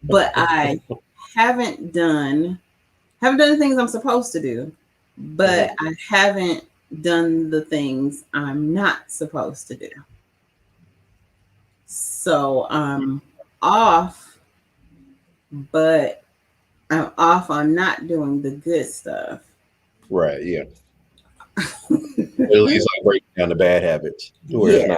but I haven't done the things I'm supposed to do, but Mhm. I haven't done the things I'm not supposed to do. So I'm off, but I'm off on not doing the good stuff. Right. Yeah. At least like breaking down the bad habits, where Yeah,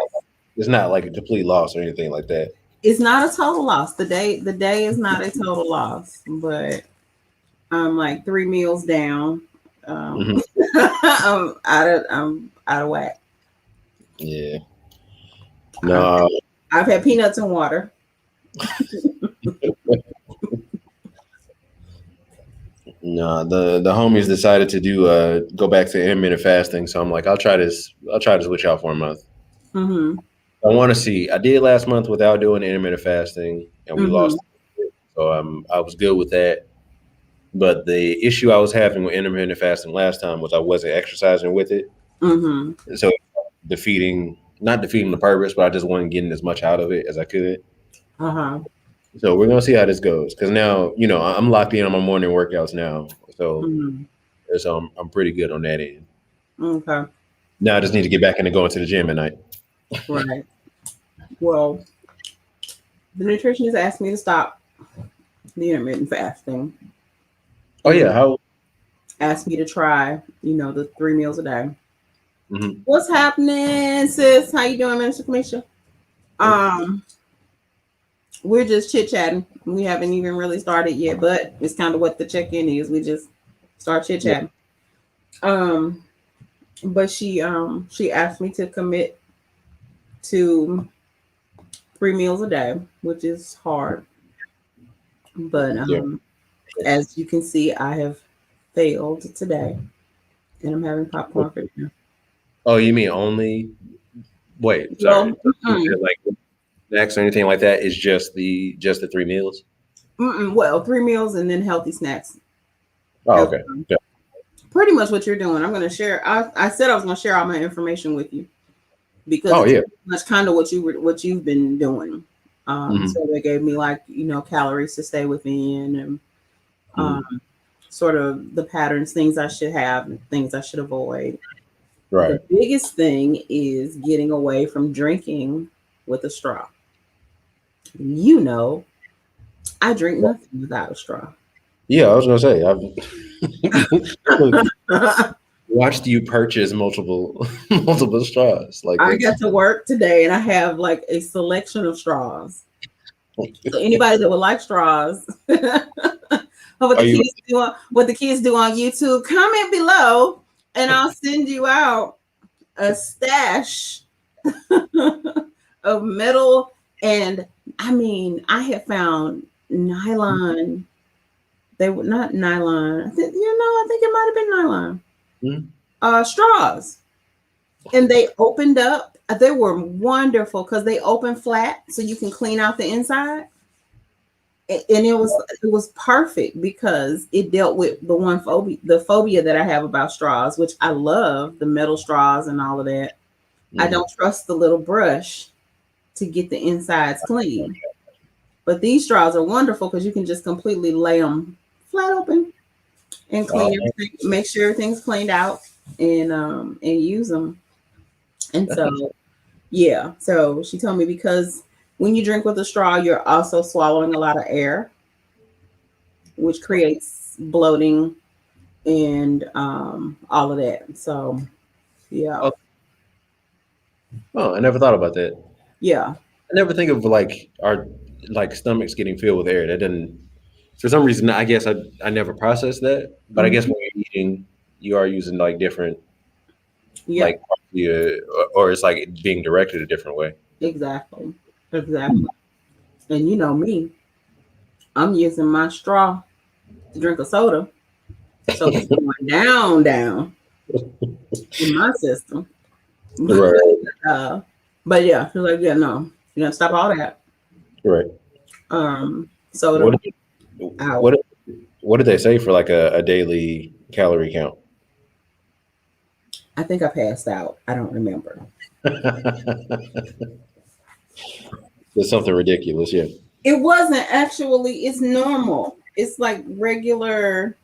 it's not like a complete loss or anything like that. it's not a total loss. The day is not a total loss, but I'm like 3 meals down. Um, Hmm. I'm out of whack. Yeah. I've, No. I've had peanuts and water. No. The homies decided to do go back to intermittent fasting. So I'm like, I'll try this. I'll try this with y'all for a month. Mm-hmm. I want to see. I did last month without doing intermittent fasting, and we Mm-hmm. lost. So I was good with that. But the issue I was having with intermittent fasting last time was I wasn't exercising with it. Mm-hmm. So defeating, not defeating the purpose, but I just wasn't getting as much out of it as I could. Uh-huh. So we're gonna see how this goes because now I'm locked in on my morning workouts now, so Mm-hmm. I'm pretty good on that end. Okay. Now I just need to get back into going to the gym at night. Right. Well, the nutritionist asked me to stop the intermittent fasting Oh yeah, and how? asked me to try, the 3 meals a day. Hmm. What's happening, sis? How you doing, Minister Kamisha? Um, we're just chit chatting. We haven't even really started yet, but it's kind of what the check in is. We just start chit Yeah. chatting. Um, but she asked me to commit to 3 meals a day, which is hard. But Yeah. as you can see, I have failed today, and I'm having popcorn for dinner. Oh, you mean only? Wait, sorry. Well, mm-mm, Like snacks or anything like that is just the 3 meals. well, 3 meals and then healthy snacks. Oh, As okay. well. Yeah. Pretty much what you're doing. I'm going to share. I said I was going to share all my information with you because Oh it's yeah. much kind of what you've been doing. Hmm. So they gave me like calories to stay within and Hmm. um, sort of the patterns, things I should have, and things I should avoid. The Right. biggest thing is getting away from drinking with a straw. You know, I drink nothing without a straw. Yeah, I was gonna say I've watched you purchase multiple multiple straws. Like I got that's to work today and I have like a selection of straws. So anybody that would like straws, what are the you kids do on YouTube, comment below and I'll send you out a stash of metal. And I mean, I have found nylon. They were not nylon. I think it might have been nylon. Mhm. Straws, and they opened up. They were wonderful because they open flat, so you can clean out the inside. And it was perfect because it dealt with the phobia that I have about straws, which I love the metal straws and all of that. I Mhm. don't trust the little brush to get the insides clean. But these straws are wonderful because you can just completely lay them flat open and Oh, clean everything, make sure everything's cleaned out, and use them. And that's so yeah, so she told me because when you drink with a straw, you're also swallowing a lot of air, which creates bloating and all of that. So yeah, oh, oh, I never thought about that. yeah. I never think of like our like stomachs getting filled with air. That doesn't for some reason. I guess I never processed that. But I guess Hmm. when you're eating, you are using like different Yep, like yeah, or it's like being directed a different way. exactly, exactly. And you know me, I'm using my straw to drink a soda, so it's going down in my system. Right, uh, but yeah, she's like, yeah, no, you gotta stop all that. right. Soda What out. what what did they say for like a daily calorie count? I think I passed out. I don't remember. It's something ridiculous, yeah. It wasn't actually, it's normal. It's like regular,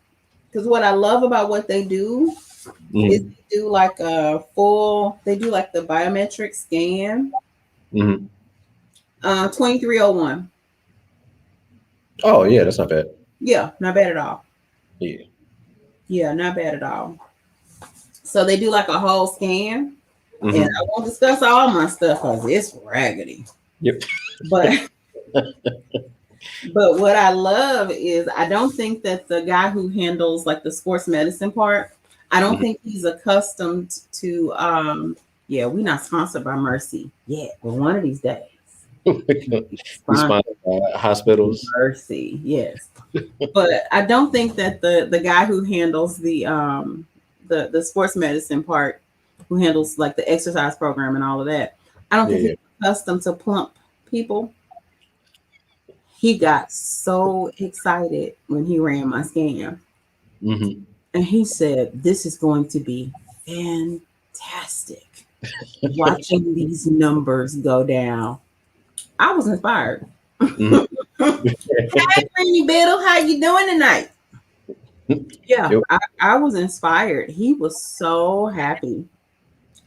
because what I love about what they do is Mm-hmm. they do like a full, they do like the biometric scan. Mm-hmm. 2301. Oh yeah, that's not bad. Yeah, not bad at all. Yeah. Yeah, not bad at all. So they do like a whole scan. And Mm-hmm. I won't discuss all my stuff because it's raggedy. Yep. But but what I love is I don't think that the guy who handles like the sports medicine part, I don't Mm-hmm. think he's accustomed to yeah, we're not sponsored by Mercy yet, but one of these days. We Sponsored sponsored hospitals. Mercy, yes. But I don't think that the guy who handles the sports medicine part, who handles like the exercise program and all of that, I don't Yeah, think he's yeah. accustomed to plump people. He got so excited when he ran my scan. Mm-hmm. And he said, "This is going to be fantastic. Watching these numbers go down." I was inspired. Mm-hmm. Hey, Granny Biddle, how you doing tonight? Yeah, Yep. I was inspired. He was so happy.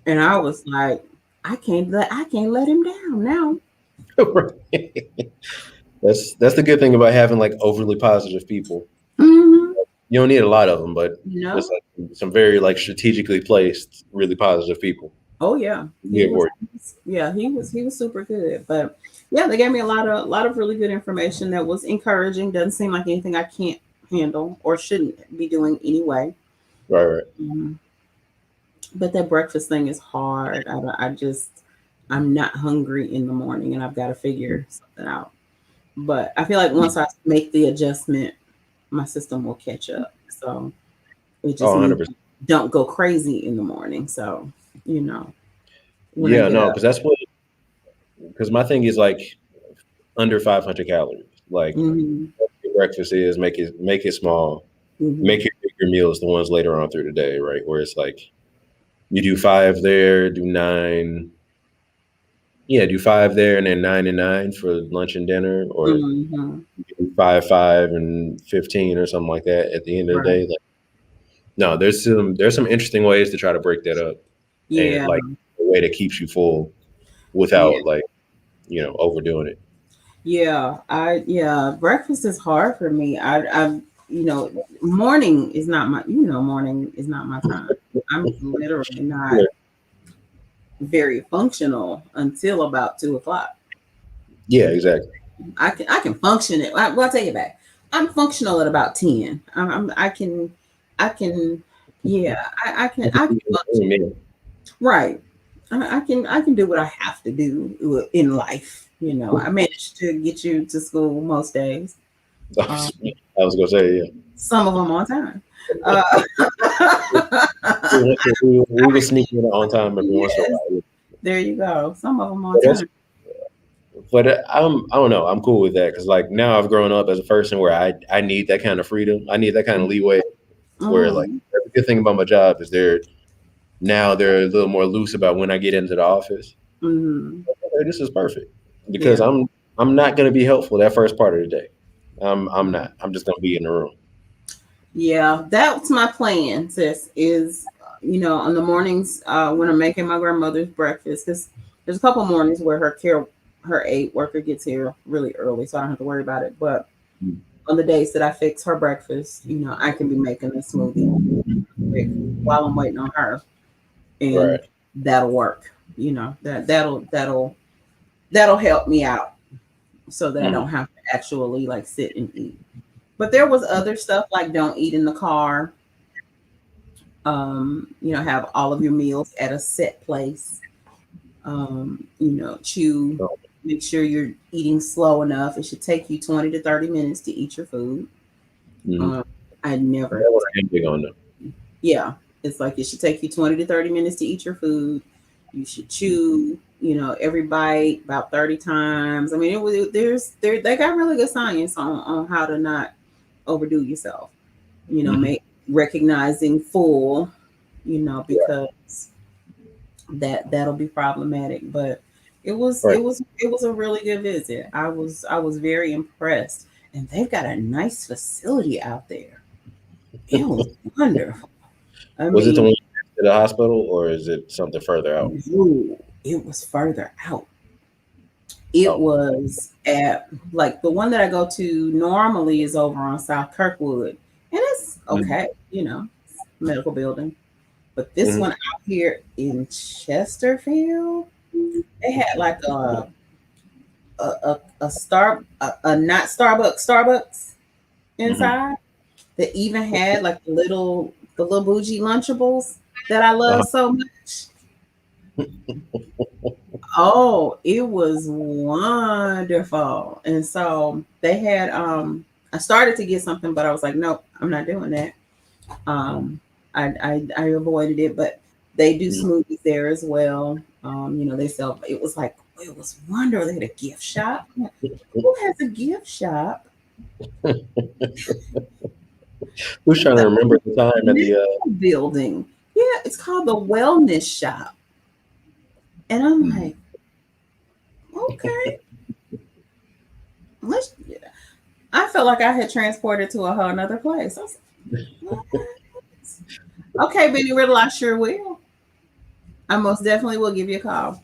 And I was like, I can't let him down now. Right. That's the good thing about having like overly positive people. Hmm. You don't need a lot of them, but No. it's like some very like strategically placed, really positive people. Oh yeah. He Good was for yeah, he was super good. But yeah, they gave me a lot of really good information that was encouraging. Doesn't seem like anything I can't handle or shouldn't be doing anyway. you. Right, right. Mhm. But that breakfast thing is hard. I just I'm not hungry in the morning and I've got to figure something out. But I feel like once I make the adjustment, my system will catch up. So it Oh, just means 100%. don't go crazy in the morning. So, you know, when I Yeah, get no, up. because that's what because my thing is like under 500 calories. Like Hmm. your breakfast is make it small. Hmm. Make your bigger meals the ones later on through the day, right? Where it's like you do five there, do nine. Yeah, do five there and then 9 and 9 for lunch and dinner, or Hmm. you do five, 5 and 15 or something like that at the end of the Right. day. Like, no, there's some interesting ways to try to break that up and Yeah. like a way that keeps you full Yeah. without like, overdoing it. Yeah. Breakfast is hard for me. You know, morning is not my time. I'm literally not Yeah, very functional until about 2 o'clock. yeah, exactly. I can function it. Well, I'll take it back. I'm functional at about 10. I can yeah, I can function. Man. Right. I can do what I have to do in life. You know, I managed to get you to school most days. Um, I was gonna say, yeah. some of them on time. Uh, We will sneak in on time every once in a yes, while. there you go. Some of them on But that's time. but I don't know. I'm cool with that because like now I've grown up as a person where I need that kind of freedom. I need that kind of leeway. Where like Mm, the good thing about my job is they're a little more loose about when I get into the office. mm, Okay, this is perfect because yeah. I'm not going to be helpful that first part of the day. I'm not. I'm just going to be in the room. Yeah, that's my plan, sis, is, on the mornings when I'm making my grandmother's breakfast, because there's a couple mornings where her aide worker gets here really early, so I don't have to worry about it. But on the days that I fix her breakfast, I can be making a smoothie quick while I'm waiting on her, and Right. that'll work. That'll help me out so that I Mhm. don't have to actually like sit and eat. But there was other stuff like don't eat in the car. Have all of your meals at a set place. Chew. Make sure you're eating slow enough. It should take you 20 to 30 minutes to eat your food. Mhm. Um, I never, That one I am big on though. yeah, it's like it should take you 20 to 30 minutes to eat your food. You should chew, every bite about 30 times. I mean, they got really good science on how to not overdo yourself. Mhm. Make recognizing full, Yeah. because that'll be problematic. But Right. It was a really good visit. I was very impressed. And they've got a nice facility out there. It was wonderful. I Was it the mean, one to the hospital, or is it something further out? ooh, it was further out. It Oh. was at like the one that I go to normally is over on South Kirkwood. And it's Mm-hmm. okay, medical building. But this Mm-hmm. one out here in Chesterfield, they had like a not Starbucks Mm-hmm. inside that even had like the little bougie Lunchables that I Uh-huh. love so much. Oh, it was wonderful. And so they had I started to get something, but I was like, nope, I'm not doing that. Um I avoided it, but they do Mm-hmm. smoothies there as well. They sell it was wonderful. They had a gift shop. Who has a gift shop? Who's trying to The remember the time at the medical building. Yeah, it's called the Wellness Shop. And I'm like, okay, let's. I felt like I had transported to a whole nother place. I was like, what? Okay, Benny Riddle, I sure will. I most definitely will give you a call.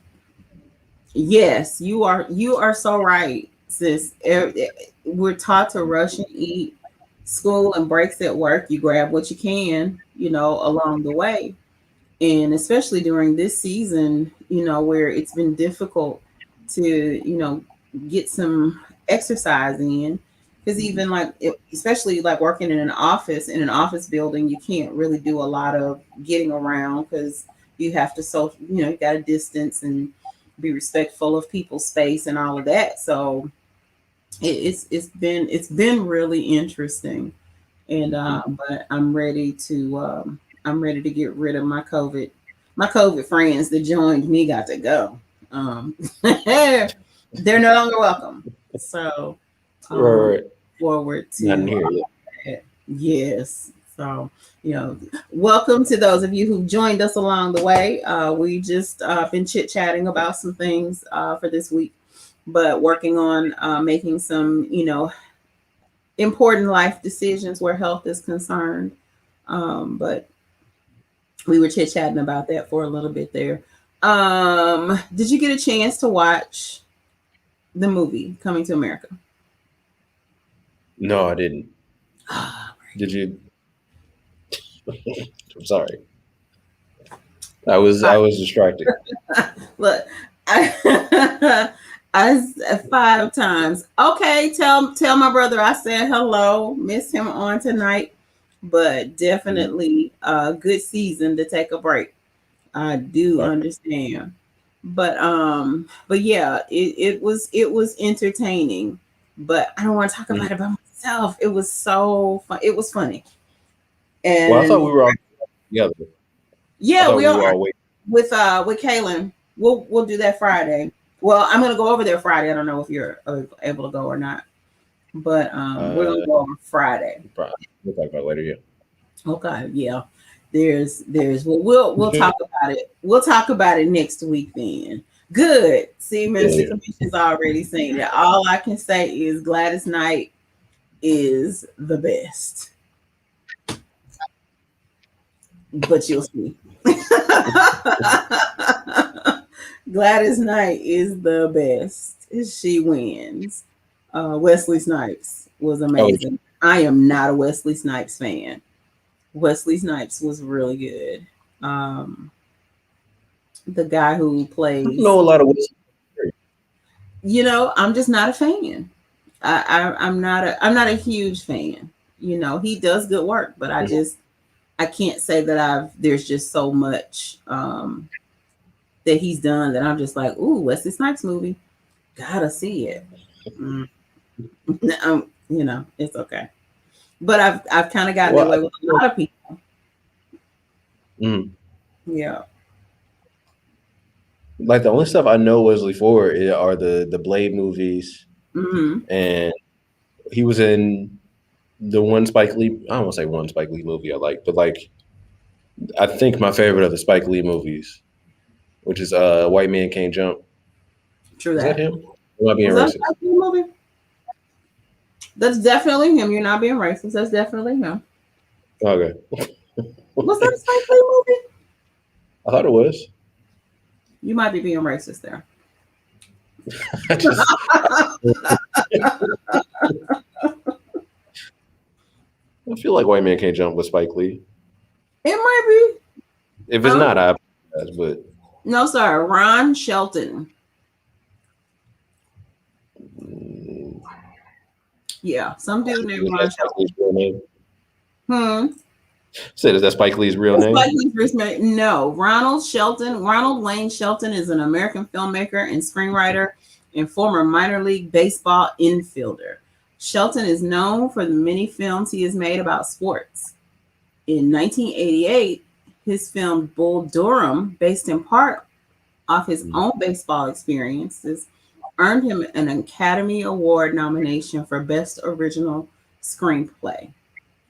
Yes, you are so right, sis. We're taught to rush and eat. School and breaks at work, you grab what you can, along the way. And especially during this season, where it's been difficult to, get some exercise in. Because even like, especially like working in an office building, you can't really do a lot of getting around because you have to, you got to distance and be respectful of people's space and all of that. So it's been really interesting. And but I'm ready to get rid of my COVID friends that joined me got to go. Um, they're no longer welcome. So right, um, right. forward Not in to here yet. that. Yes. So you know, welcome to those of you who joined us along the way. We just been chit chatting about some things for this week, but working on making some important life decisions where health is concerned. But we were chit chatting about that for a little bit there. Did you get a chance to watch the movie Coming to America? No, I didn't. Did you? I'm sorry. I was distracted. Look, I, I five times. Okay, tell my brother I said hello. Miss him on tonight, but Mhm. definitely a good season to take a break. I do Okay. understand. But yeah, it was entertaining. But I don't want to talk Mhm. about it by myself. It was so fun. It was funny. Well, I thought we And were all together. I yeah, thought we we were are all waiting. with Kaylin. We'll do that Friday. Well, I'm gonna go over there Friday. I don't know if you're able to go or not, but we're gonna Uh, go over Friday. probably. We'll talk about it later. Yeah. Okay, yeah. We'll talk about it. We'll talk about it next week then. Good. See, Minister Yeah. Commission's already saying that. All I can say is Gladys Knight is the best. But you'll see. Gladys Knight is the best. She wins. Wesley Snipes was Oh, amazing. I am not a Wesley Snipes fan. Wesley Snipes was really good. Um, the guy who I don't plays, know a lot of. I'm just not a fan. I'm not a huge fan. He does good work, but I can't say that there's just so much that he's done that I'm just like, ooh, Wesley Snipes movie, gotta see it. Mm. It's okay. But I've kind of gotten that Well, way with a lot of people. mm, Yeah. like the only stuff I know Wesley for are the Blade movies, Hmm. and he was in the one Spike Lee. I don't want to say one Spike Lee movie I like, but like I think my favorite of the Spike Lee movies, which is White Man Can't Jump. True Is that that. him? Am I being Was that a racist? Spike Lee movie? That's definitely him. You're not being racist. That's definitely him. Okay. Was that a Spike Lee movie? I thought it was. You might be being racist there. I just I feel like White Man Can't Jump with Spike Lee. It might be. If it's Um, not, I apologize. But no, sorry. Ron Shelton. mm, Yeah, some dude named is that Ron Spike Lee's Shelton. real name? Hmm. Said, is that Spike Lee's real It's name? like he's first made. No, Ronald Shelton. Ronald Wayne Shelton is an American filmmaker and screenwriter and former minor league baseball infielder. Shelton is known for the many films he has made about sports. In 1988, his film Bull Durham, based in part off his Mm, own baseball experiences, earned him an Academy Award nomination for Best Original Screenplay.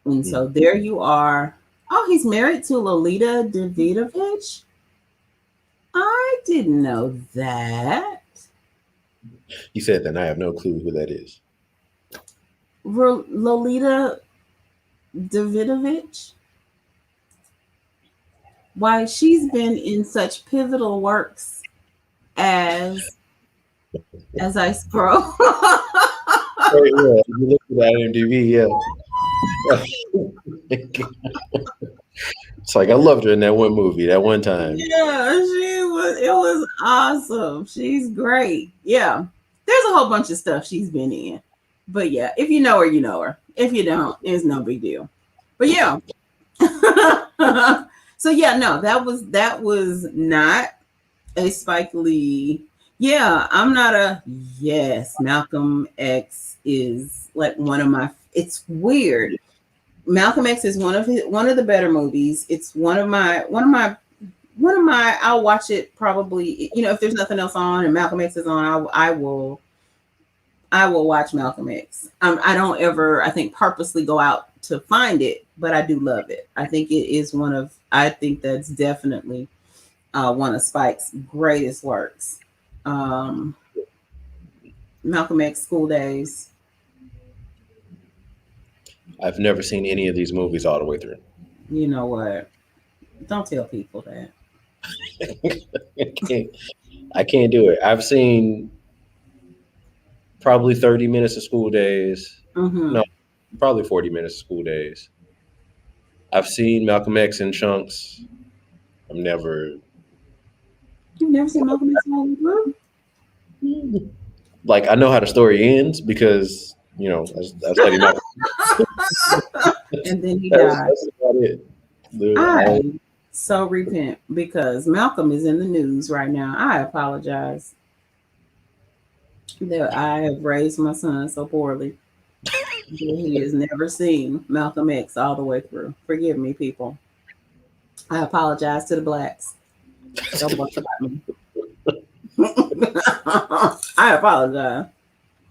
And so mm. there you are. Oh, he's married to Lolita Davidovich. I didn't know that. He said that, and I have no clue who that is. Lolita Davidovich. Why, she's been in such pivotal works as I scroll. Right, yeah, if you look at IMDb, yeah. It's like I loved her in that one movie, that one time. Yeah, she was. It was awesome. She's great. Yeah, there's a whole bunch of stuff she's been in. But yeah, if you know her, you know her. If you don't, it's no big deal. But yeah. So yeah, no, that was not a Spike Lee. Yeah, I'm not a yes. Malcolm X is like one of my. It's weird. Malcolm X is one of the better movies. It's one of my. I'll watch it probably. If there's nothing else on and Malcolm X is on, I will watch Malcolm X. I don't ever, I think, purposely go out to find it, but I do love it. I think it is I think that's definitely one of Spike's greatest works. Um, Malcolm X School Days. I've never seen any of these movies all the way through. You know what? Don't tell people that. I can't, I can't do it. I've seen probably 30 minutes of School Days. Hmm. No, probably 40 minutes of School Days. I've seen Malcolm X in chunks. I've never You've never seen Malcolm X all the way through? like I know how the story ends because I studied Malcolm. And then he That's, died. that's about it. I so repent because Malcolm is in the news right now. I apologize that I have raised my son so poorly that he has never seen Malcolm X all the way through. Forgive me, people. I apologize to the blacks. Don't worry about me. I apologize.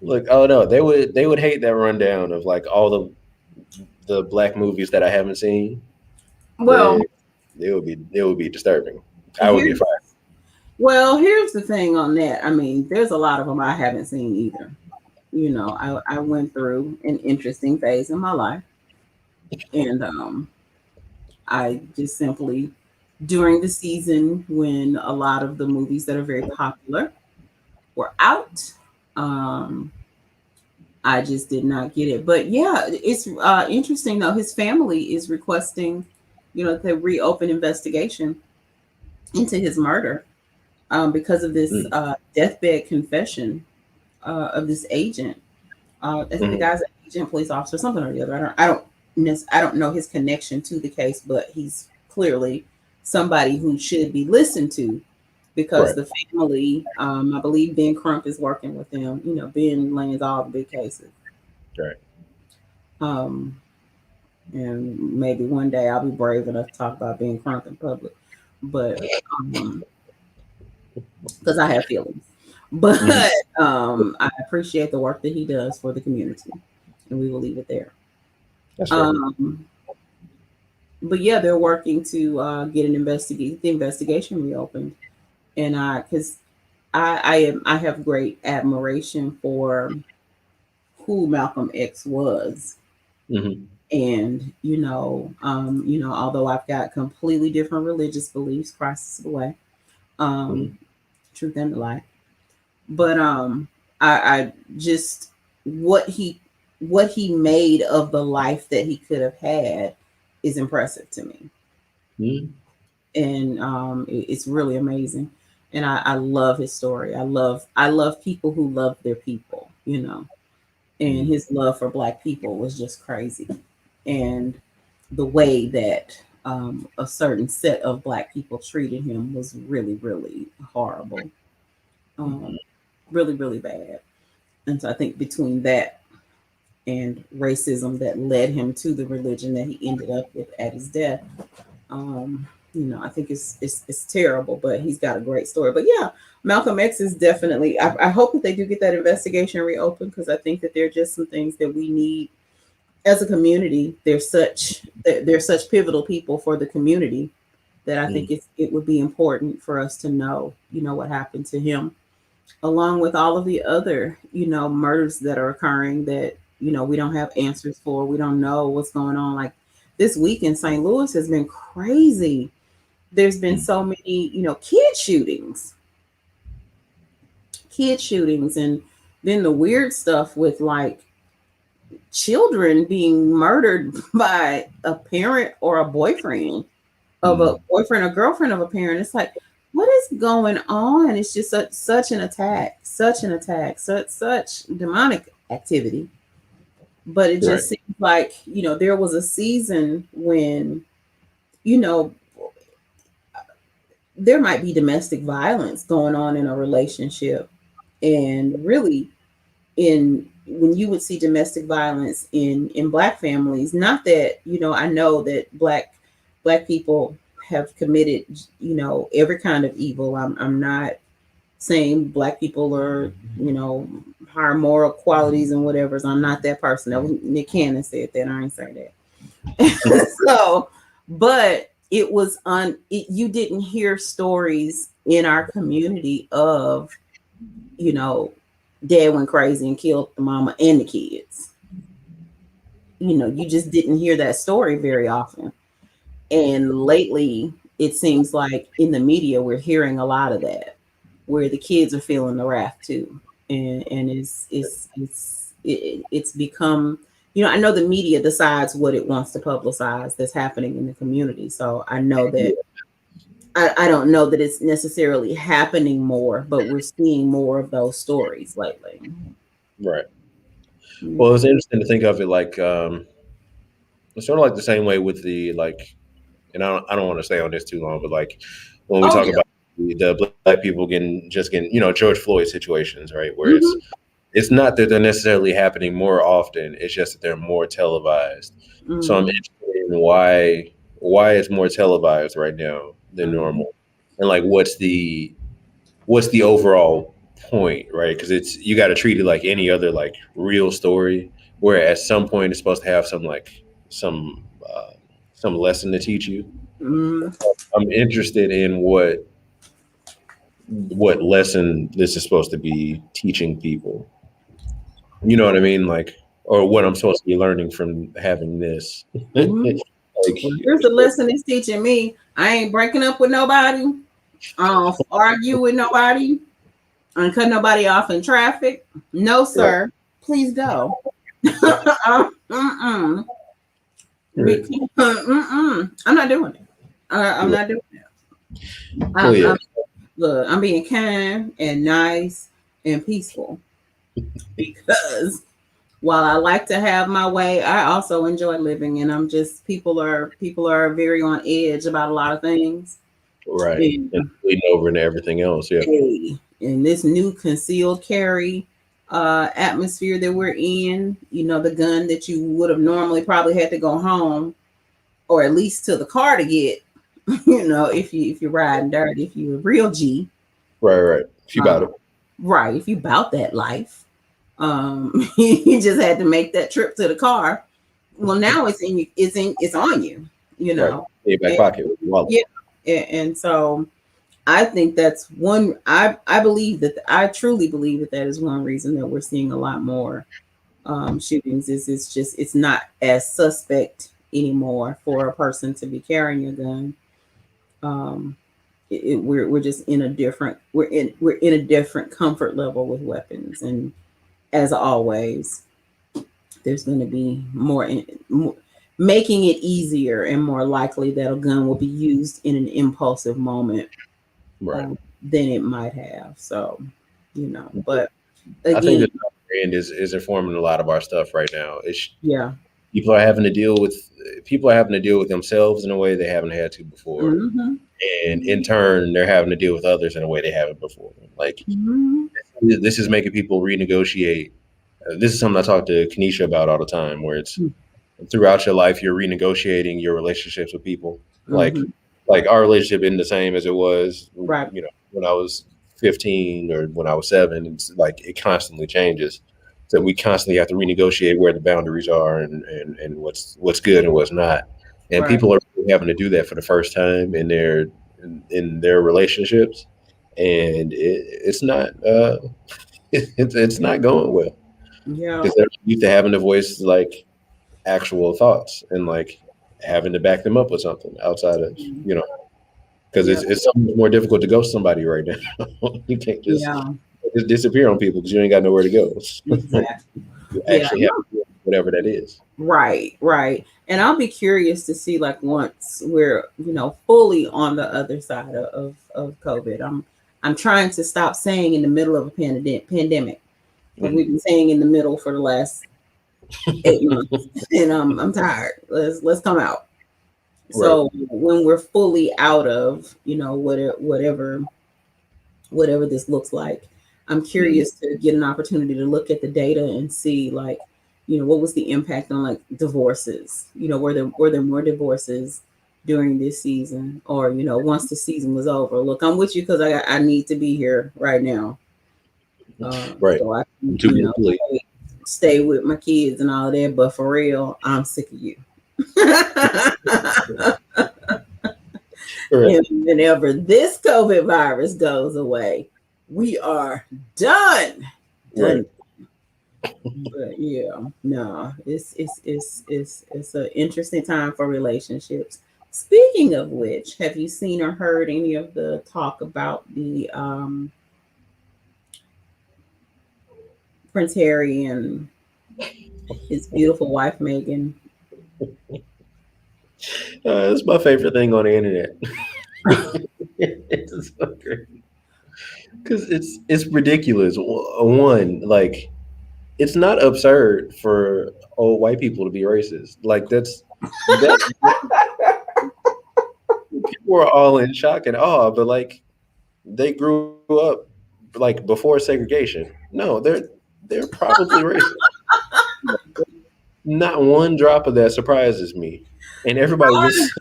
Look, oh no, they would hate that rundown of like all the black movies that I haven't seen. Well, They it would be disturbing. I would here, get fired. here's the thing on that. I mean, there's a lot of them I haven't seen either. I went through an interesting phase in my life, and I just simply during the season when a lot of the movies that are very popular were out. Um, I just did not get it. But yeah, it's interesting though. His family is requesting, to reopen investigation into his murder because of this Mm, deathbed confession of this agent. I think the mm, guy's an agent, police officer, something or the other. I don't know his connection to the case, but he's clearly somebody who should be listened to because right, the family, I believe Ben Crump is working with them. Ben lands all the big cases. right. Um, and maybe one day I'll be brave enough to talk about Ben Crump in public, but because I have feelings. But Mhm. I appreciate the work that he does for the community, and we will leave it there. That's fair. Um, but yeah, they're working to get the investigation reopened, and because I have great admiration for who Malcolm X was. Hmm. And although I've got completely different religious beliefs, Christ is the way, um, Hmm. truth and the light. But I just what he what he made of the life that he could have had is impressive to me, Hmm. and it's really amazing. And I love his story. I love people who love their people, and Hmm. his love for Black people was just crazy. And the way that a certain set of Black people treated him was really, really horrible, um, really, really bad. And so I think between that and racism that led him to the religion that he ended up with at his death, um, I think it's terrible. But he's got a great story. But yeah, Malcolm X is definitely. I hope that they do get that investigation reopened, because I think that there are just some things that we need as a community. They're such pivotal people for the community that I think Hmm. it would be important for us to know, what happened to him, along with all of the other, murders that are occurring that, we don't have answers for. We don't know what's going on. Like this week in St. Louis has been crazy. There's been so many, kid shootings, and then the weird stuff with like children being murdered by a parent or a boyfriend of a Hmm. boyfriend or girlfriend of a parent. It's like, what is going on? It's just such an attack, such demonic activity. But it Right. just seems like, there was a season when, you know, there might be domestic violence going on in a relationship. And really, in when you would see domestic violence in Black families, not that, I know that black people have committed, every kind of evil. I'm not saying Black people are, higher moral qualities and whatever. So I'm not that person. That was Nick Cannon said that. I ain't say that. So, but it was you didn't hear stories in our community of, you know, dad went crazy and killed the mama and the kids. You just didn't hear that story very often. And lately, it seems like in the media, we're hearing a lot of that, where the kids are feeling the wrath too. And it's become, I know the media decides what it wants to publicize that's happening in the community. So I know that I don't know that it's necessarily happening more, but we're seeing more of those stories lately. Right. Well, Yeah. it's interesting to think of it like it's sort of like the same way with the like, and I don't want to stay on this too long, but like when we Oh talk yeah. about the Black people getting George Floyd situations, right, where Hmm. it's not that they're necessarily happening more often. It's just that they're more televised. So I'm Hmm. interested in why it's more televised right now than Hmm. normal, and like what's the overall point, right? Because it's you got to treat it like any other like real story, where at some point it's supposed to have some some lesson to teach you. Hmm. I'm interested in what lesson this is supposed to be teaching people. You know what I mean? Like, or what I'm supposed to be learning from having this. Hmm. Like, Well, here's the lesson it's teaching me. I ain't breaking up with nobody. I don't argue with nobody. I don't cut nobody off in traffic. No, right, sir. Please go. Mm-mm. right. I'm not doing it. I'm Yeah. not doing it. Well, I'm, yeah, I'm, look, I'm being kind and nice and peaceful, because while I like to have my way, I also enjoy living. And I'm just people are very on edge about a lot of things. right. And And bleeding over into everything else. Yeah, hey, in this new concealed carry atmosphere that we're in, the gun that you would have normally probably had to go home or at least to the car to get, if you're riding dirty, if you're a real G, right, right. If you got uh, it, right, if you bout that life, you just had to make that trip to the car. Well, now it's on you, you right. know. In your back And, pocket with your wallet. yeah, and so I think that's one. I believe that I truly believe that that is one reason that we're seeing a lot more shootings. Is it's just it's not as suspect anymore for a person to be carrying a gun. Um, we're just in a different we're in a different comfort level with weapons, and as always, there's going to be more making it easier and more likely that a gun will be used in an impulsive moment Right. than it might have. So, but I think again, the brand is informing a lot of our stuff right now. It's yeah. people are having to deal with people are having to deal with themselves in a way they haven't had to before, Hmm. and in turn, they're having to deal with others in a way they haven't before. Like Hmm. this is making people renegotiate. This is something I talk to Kenesha about all the time, where it's throughout your life you're renegotiating your relationships with people. Hmm. Like our relationship isn't the same as it was, Right. when I was 15 or when I was 7. It's like it constantly changes. So we constantly have to renegotiate where the boundaries are and what's good and what's not. And Right. people are really having to do that for the first time in their relationships, and it's not it's not going well Yeah. because they're used to having to voice like actual thoughts and like having to back them up with something outside of because Yeah. it's so much more difficult to ghost somebody right now. You can't Yeah. just disappear on people because you ain't got nowhere to go. Exactly. You Yeah. actually have to do whatever that is. Right. Right. And I'll be curious to see, like, once we're fully on the other side of COVID. I'm trying to stop saying in the middle of a pandemic, because we've Mhm. been saying in the middle for the last 8 months, and I'm tired. Let's come out. Right. So when we're fully out of whatever this looks like, I'm Mhm. curious to get an opportunity to look at the data and see, like, what was the impact on, like, divorces. Were there more divorces during this season, or once the season was over. Look, I'm with you because I need to be here right now, Right. so I can I'm too good to leave. stay with my kids and all that. But for real, I'm sick of you. Right. And whenever this COVID virus goes away, we are done. Right. Done. But yeah, no, it's an interesting time for relationships. Speaking of which, have you seen or heard any of the talk about the Prince Harry and his beautiful wife Meghan? It's my favorite thing on the internet. It's so great because it's ridiculous. One, like it's not absurd for old white people to be racist. Like that people are all in shock and awe, but like they grew up like before segregation. No, they're probably racist. Not one drop of that surprises me, and everybody was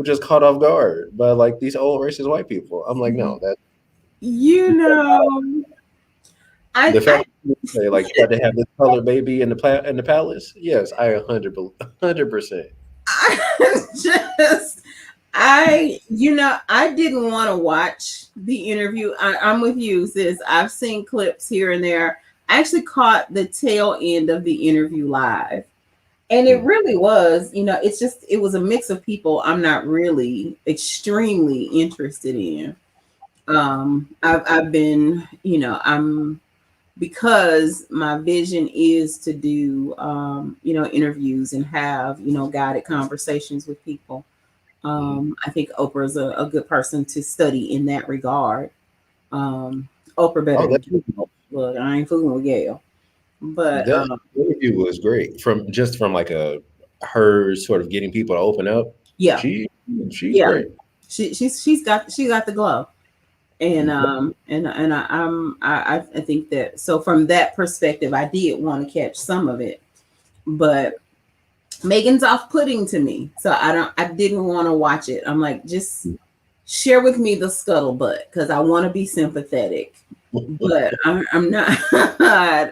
just caught off guard by like these old racist white people. I'm like, no, that You know, the I fact that you say like you got to have this colored baby in the palace. Yes, I 100%. I just I didn't want to watch the interview. I'm with you, sis. I've seen clips here and there. I actually caught the tail end of the interview live. And it really was, it was a mix of people I'm not really extremely interested in. I've been, because my vision is to do, interviews and have, guided conversations with people. I think Oprah is a good person to study in that regard. Um, Oprah better Oh, than Gail. Look, I ain't fooling with Gail. But that interview was great from like a her sort of getting people to open up. yeah, She she's yeah, great. she's got the glow. And Mhm. I think that, so from that perspective, I did want to catch some of it, but Megan's off-putting to me, so I didn't want to watch it. I'm like, just share with me the scuttlebutt because I want to be sympathetic, but I'm not.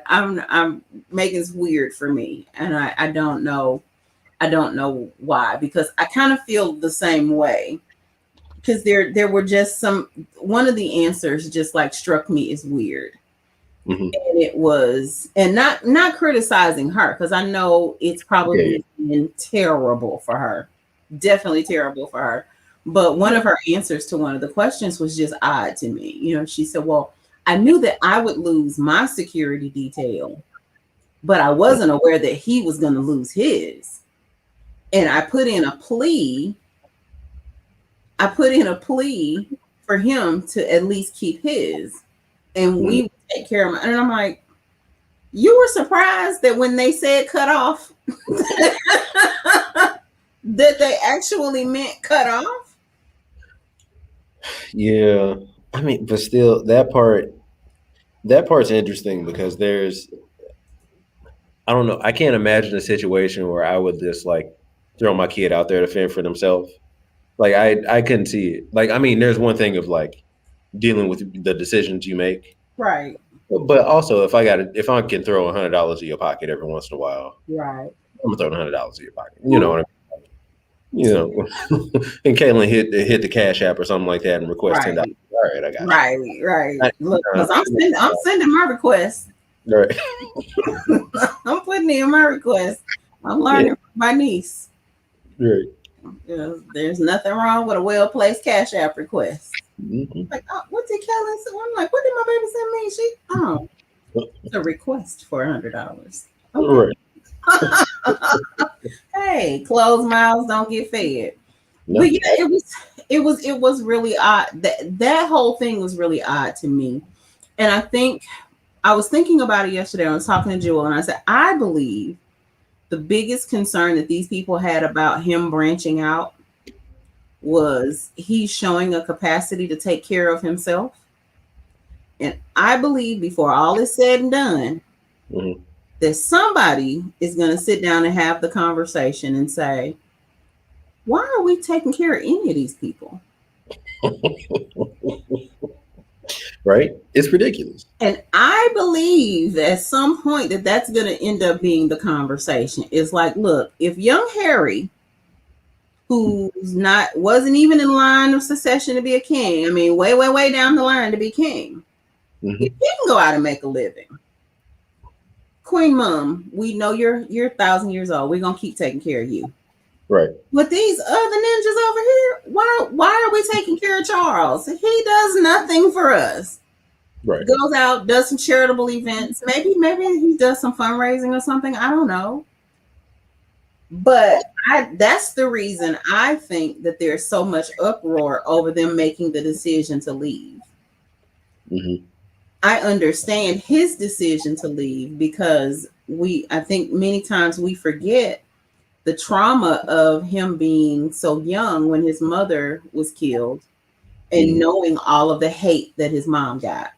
I'm Megan's weird for me, and I don't know why, because I kind of feel the same way because there were just some, one of the answers just like struck me as weird. Hmm. And it was, and not criticizing her, because I know it's Yeah. probably been terrible for her, definitely terrible for her. But one Yeah. of her answers to one of the questions was just odd to me. She said, well, I knew that I would lose my security detail, but I wasn't aware that he was going to lose his. And I put in a plea for him to at least keep his, and Mm. we would take care of him. And I'm like, you were surprised that when they said cut off, that they actually meant cut off? Yeah. I mean, but still, that part's interesting because I don't know. I can't imagine a situation where I would just like throw my kid out there to fend for themselves. Like I couldn't see it. Like I mean, there's one thing of like dealing with the decisions you make, Right, but also if I can throw $100 in your pocket every once in a while, right. I'm gonna throw $100 in your pocket. You know Mhm. what I mean? You know, and Caitlin hit the Cash App or something like that and request $10. Right, All right, I got you. right, right. I, Look, uh, because I'm sending my request. right. I'm putting in my request. I'm Yeah. learning from my niece. Right. There's nothing wrong with a well placed Cash App request. Hmm. Like, oh, what did Kelly say? I'm like, what did my baby send me? It's a request for $100. Okay. Right. Hey, closed mouths don't get fed. But No. yeah, it was really odd. That whole thing was really odd to me. And I think I was thinking about it yesterday. I was talking to Jewel and I said, I believe the biggest concern that these people had about him branching out was he's showing a capacity to take care of himself. And I believe before all is said and done, Hmm. that somebody is going to sit down and have the conversation and say, why are we taking care of any of these people? Right. It's ridiculous. And I believe at some point that that's going to end up being the conversation. It's like, look, if young Harry, who's not wasn't even in line of succession to be a king, I mean, way, way, way down the line to be king, if Hmm. he can go out and make a living, Queen Mum, we know you're 1,000 years old. We're gonna keep taking care of you. Right. But these other ninjas over here, why are we taking care of Charles? He does nothing for us. Right. Goes out, does some charitable events. Maybe he does some fundraising or something. I don't know. But that's the reason I think that there's so much uproar over them making the decision to leave. Hmm. I understand his decision to leave because I think many times we forget the trauma of him being so young when his mother was killed and Hmm. knowing all of the hate that his mom got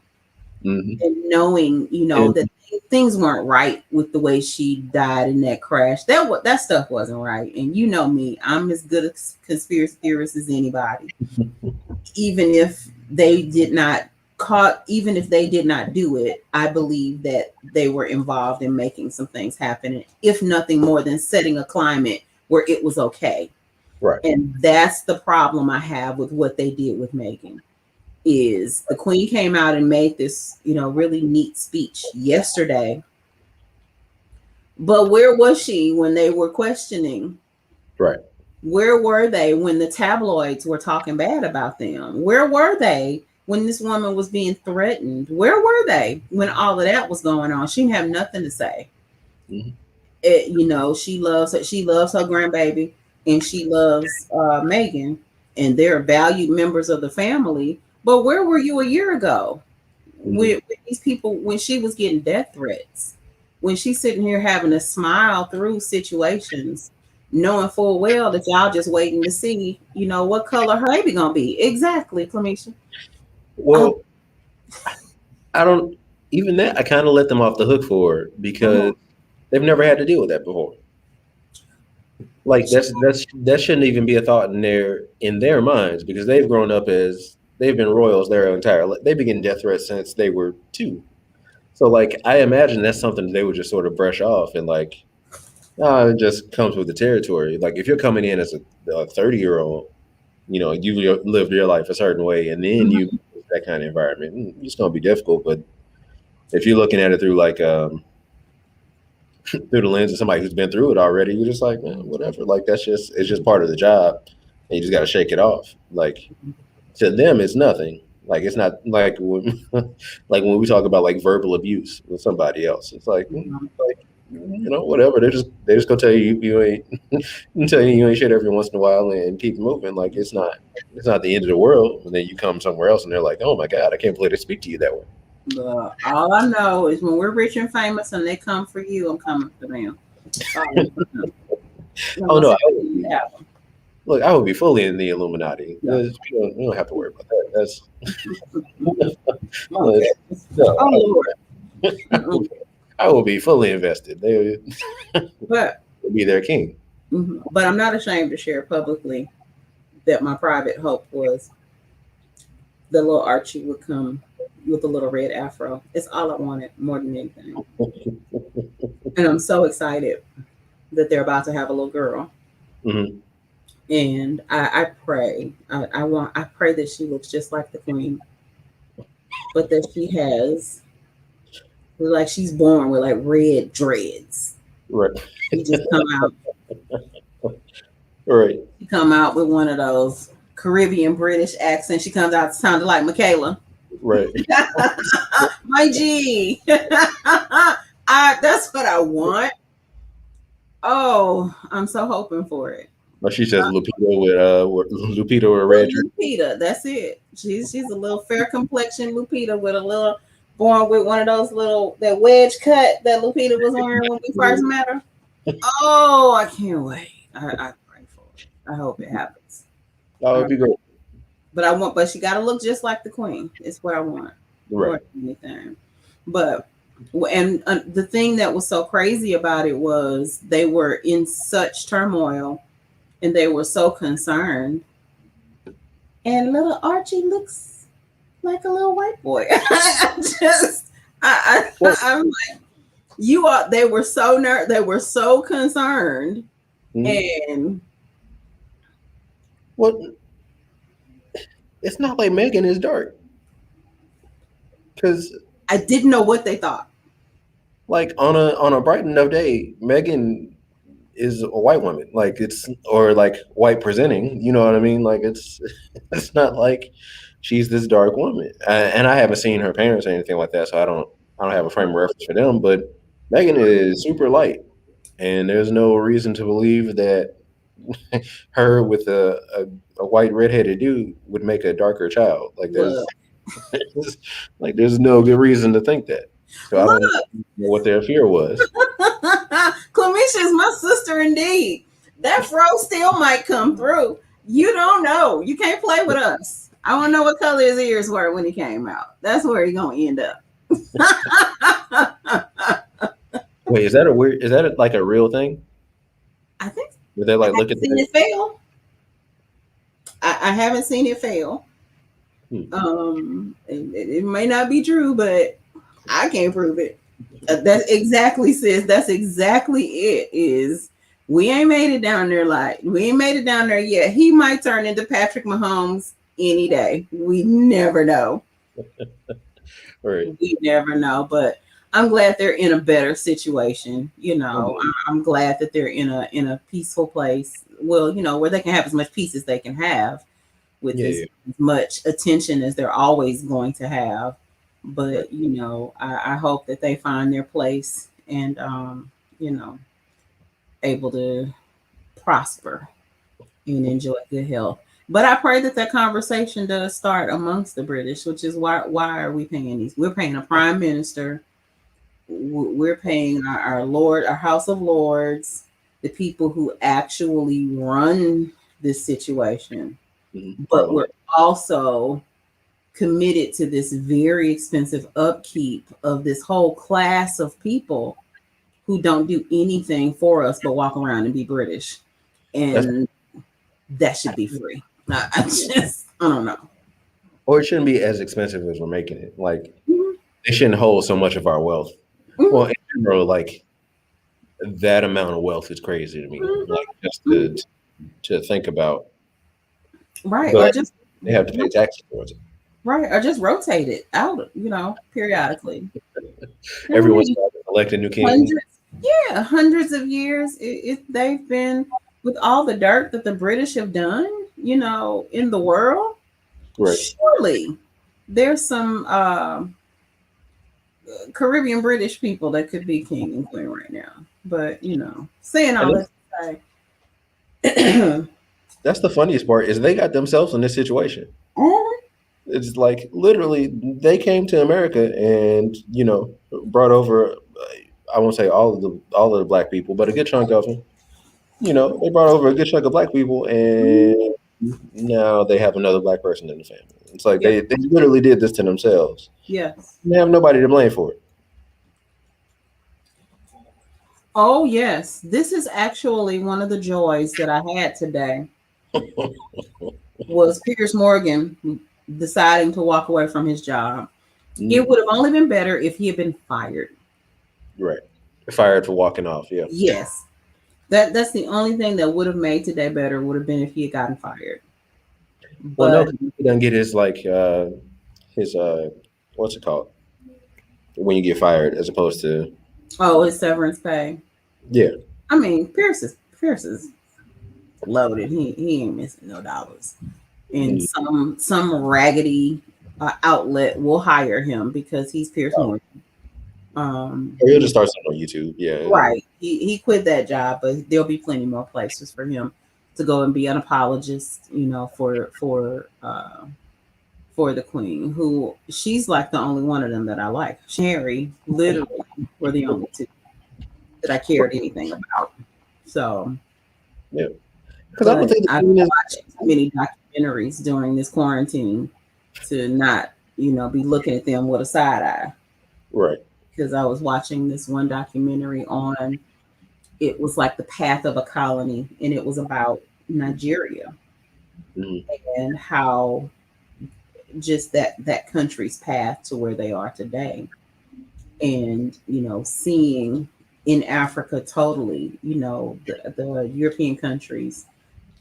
Hmm. and knowing, And that things weren't right with the way she died in that crash. That stuff wasn't right. And you know me, I'm as good a conspiracy theorist as anybody. Even if they did not even if they did not do it, I believe that they were involved in making some things happen, if nothing more than setting a climate where it was okay. right. And that's the problem I have with what they did with Megan. Is the queen came out and made this, really neat speech yesterday, but where was she when they were questioning? Right. Where were they when the tabloids were talking bad about them? Where were they when this woman was being threatened? Where were they when all of that was going on? She didn't have nothing to say. Hmm. She loves her grandbaby, and she loves Megan, and they're valued members of the family. But where were you a year ago Hmm. with these people when she was getting death threats? When she's sitting here having to smile through situations, knowing full well that y'all just waiting to see, what color her baby gonna be. Exactly, Clemisha. Um, Well, I don't even that. I kind of let them off the hook for it because mhm. they've never had to deal with that before. Like that shouldn't even be a thought in their minds because they've grown up as they've been royals their entire life. They've been getting death threats since they were 2. So like I imagine that's something that they would just sort of brush off and like, it just comes with the territory. Like if you're coming in as a 30-year-old, you lived your life a certain way, and then you that kind of environment, it's going to be difficult. But if you're looking at it through like through the lens of somebody who's been through it already, you're just like, man, whatever. Like it's just part of the job, and you just got to shake it off. Like to them, it's nothing. Like it's not like when, like when we talk about like verbal abuse with somebody else. It's like whatever. They just gonna tell you you ain't tell you ain't shit every once in a while and keep moving. Like it's not the end of the world. And then you come somewhere else and they're like, oh my god, I can't believe they speak to you that way. But all I know is when we're rich and famous and they come for you, I'm coming for them. Oh no, look, I would be fully in the Illuminati. Yeah. We don't have to worry about that. That's Okay. no, Oh Lord. I will be fully invested. They But will be their king. but I'm not ashamed to share publicly that my private hope was the little Archie would come with a little red afro. It's all I wanted more than anything. And I'm so excited that they're about to have a little girl. Mm-hmm. And I pray, I pray that she looks just like the queen, but that she has, like, she's born with like red dreads. Right. She just come out, Right. she come out with one of those Caribbean British accents. She comes out sounding like Michaela. Right. My G. That's what I want. Oh, I'm so hoping for it. But she says Lupita with red dress. Lupita, that's it. She's a little fair complexion Lupita with a little born with one of those little that wedge cut that Lupita was wearing when we first met her. Oh, I can't wait. I pray for it. I hope it happens. That would be great. But she gotta look just like the queen. It's what I want. Right. More than anything. But and the thing that was so crazy about it was they were in such turmoil and they were so concerned. And little Archie looks like a little white boy. I'm like, you are. They were so They were so concerned, and well, it's not like Megan is dark, because I didn't know what they thought. Like on a bright enough day, Megan is a white woman. Like or like white presenting. You know what I mean? Like it's not like she's this dark woman. And I haven't seen her parents or anything like that, so I don't have a frame of reference for them. But Megan is super light, and there's no reason to believe that her with a white redheaded dude would make a darker child. Like there's no good reason to think that. So I don't know what their fear was. Clemisha is my sister indeed. That fro still might come through. You don't know. You can't play with us. I want to know what color his ears were when he came out. That's where he's gonna end up. Wait, is that like a real thing? I think. Did they like look at it fail? I haven't seen it fail. It may not be true, but I can't prove it. That's exactly, sis. That's exactly it. Is we ain't made it down there. Like we ain't made it down there yet. He might turn into Patrick Mahomes any day. We never know. Right. We never know. But I'm glad they're in a better situation. I'm glad that they're in a peaceful place. Well, where they can have as much peace as they can have with as much attention as they're always going to have. But I hope that they find their place and able to prosper and enjoy good health. But I pray that conversation does start amongst the British, which is why are we paying these? We're paying a prime minister. We're paying our Lord, our House of Lords, the people who actually run this situation. But we're also committed to this very expensive upkeep of this whole class of people who don't do anything for us but walk around and be British. And that should be free. I don't know. Or it shouldn't be as expensive as we're making it. Like they shouldn't hold so much of our wealth. Well, in general, like that amount of wealth is crazy to me. Like just to think about. Right. Or but just they have to pay taxes towards it. right. Or just rotate it out, periodically. How Everyone's many got to elect a new king. hundreds? Yeah, hundreds of years. They've been with all the dirt that the British have done, in the world. Right. Surely there's some Caribbean British people that could be king and queen right now. But saying And all that's, that to say, that's the funniest part is they got themselves in this situation. mhm, It's like literally they came to America and brought over. I won't say all of the black people, but a good chunk of them. They brought over a good chunk of black people, and mhm, now they have another black person in the family. It's like yep, they literally did this to themselves. yes. They have nobody to blame for Oh yes, this is actually one of the joys that I had today. it. Was Piers Morgan deciding to walk away from his job. It Mm, would have only been better if he had been fired. right, fired for walking off. Yeah. Yes. That's the only thing that would have made today better would have been if he had gotten fired. Well, no, But 'cause he doesn't get his what's it called when you get fired as opposed to his severance pay. yeah. I mean, Pierce is loaded. He ain't missing no dollars. And Mm, some raggedy outlet will hire him because he's Pierce Morgan. or he'll You just start something on YouTube. Yeah. Right. He quit that job, but there'll be plenty more places for him to go and be an apologist, for the queen, who she's like the only one of them that I like. Sherry, literally, were the only two that I cared anything about. So, Yeah. Because I don't but think the I've queen is watched too many documentaries during this quarantine to not, be looking at them with a side eye. right. Because I was watching this one documentary on it was like the path of a colony, and it was about Nigeria Mm, and how just that country's path to where they are today, and seeing in Africa totally, the European countries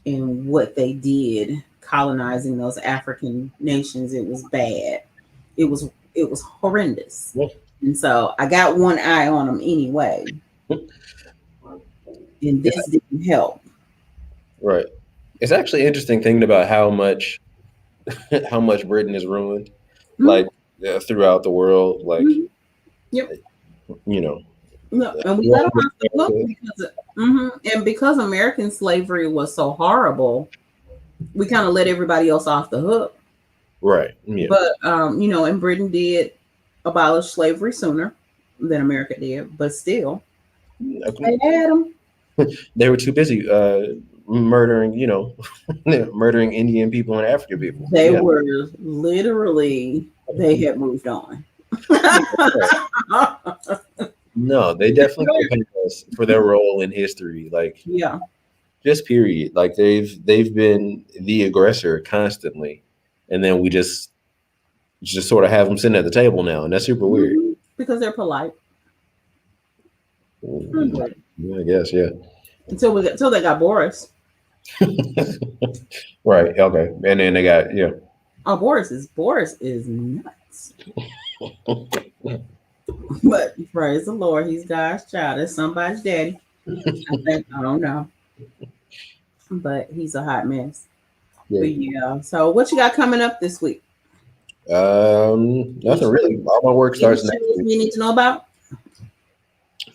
and what they did colonizing those African nations. It was bad. It was horrendous. yeah. And so I got one eye on them anyway, and It's this didn't help. right. It's actually interesting thinking about how much how much Britain is ruined, Mhm, like throughout the world. Like mhm. Yep. you know, No, and we let one them with off the hook and because American slavery was so horrible, we kind of let everybody else off the hook. right. Yeah. But and Britain did abolish slavery sooner than America did, but still, they had them. They were too busy murdering, murdering Indian people and African people. They Yeah. were literally they had moved on. No, they definitely got to pay us for their role in history. Like Yeah. just period. Like they've been the aggressor constantly, and then we just sort of have them sitting at the table now, and that's super weird. Mhm. Because they're polite. Mhm. Yeah, I guess, yeah. Until they got Boris. Right. Okay. And then they got yeah. Oh, Boris is nuts. But praise the Lord, he's God's child. That's somebody's daddy. I think I don't know, but he's a hot mess. Yeah. But yeah. So what you got coming up this week? Any Nothing really. All my work any starts next shows week. we need to know about?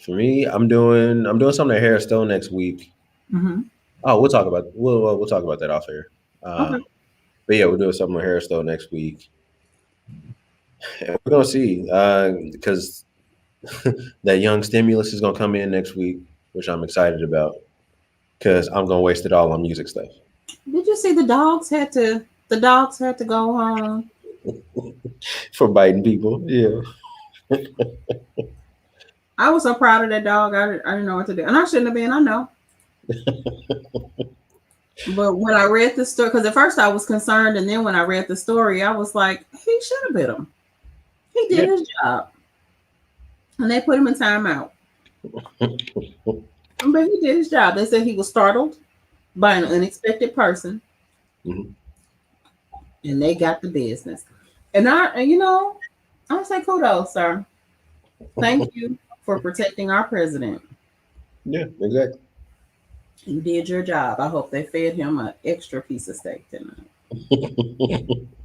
For me, I'm doing something at Hair Stone next week. Mm-hmm. Oh, we'll talk about that off air. Okay. But yeah, we're doing something with Hair Stone next week, and we're gonna see because that young stimulus is gonna come in next week, which I'm excited about because I'm gonna waste it all on music stuff. Did you see the dogs had to go home? For biting people. Yeah. I was so proud of that dog. I didn't know what to do, and I shouldn't have been. I know. But when I read the story, because at first I was concerned, and then when I read the story, I was like, he should have bit him. He did Yeah. his job, and they put him in timeout. But he did his job. They said he was startled by an unexpected person, Mhm. and they got the business. And I say kudos, sir. Thank you for protecting our president. Yeah, exactly. You did your job. I hope they fed him an extra piece of steak tonight